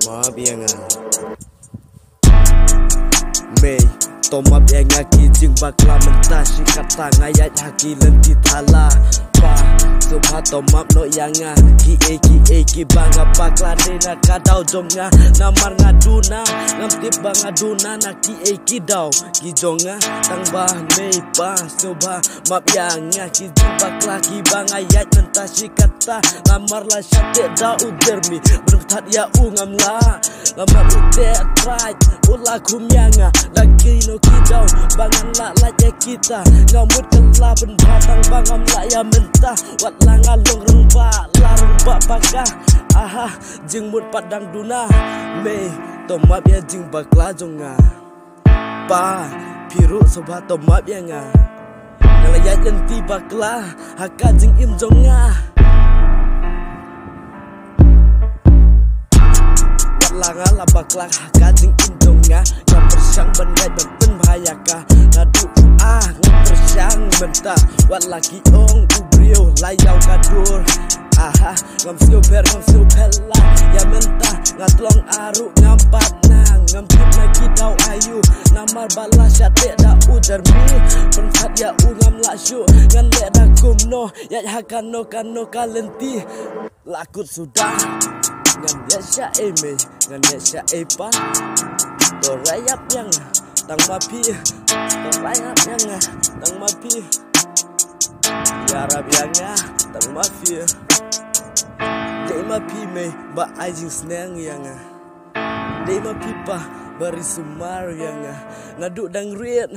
Maaf yang Mei Tomap yang kijing bakla mentah sikat tangayat haki lenti thala pa subha tomap no yanga ki banga bakla dena kadau jonga namar ngaduna ngamtip bangaduna na ki dau ki jonga tang bah mei pa subha map yanga kijing bakla ki bangayat mentah sikat ta namar la syate da udermi berkat ya ungamla lamar ute right ulah kumyanga lagi no kidau bangan la kita ngamut kela benbatang bangam la ya mentah wat langalong rengba larung ba bakah aha jing mut padang duna me tomap ya jing bakla jonga pa piru soba tomap ya nga ngalaya lenti bakla haka jing im jonga wat langala bakla haka jing im jonga yang bersang bengai ben bahayaka ngadu ngebersang mentah wat laki ong ubrio layau kadur aha ngam super lah ya mentah ngatlong aru ngampat nang ngampit lagi dau ayu namar bala syate da ujarmi penkat ya ungam lasyu ngan le da kumno ya hakano kano kalenti lakut sudah ngan ya sya eme ngan ya sya epa dorayap yang tang mapi dorayap yang tang mapi ya rab yang tang mapi dei mapi me ba ajing senang yang dei mapi pa bari sumar yang ngaduk dang riet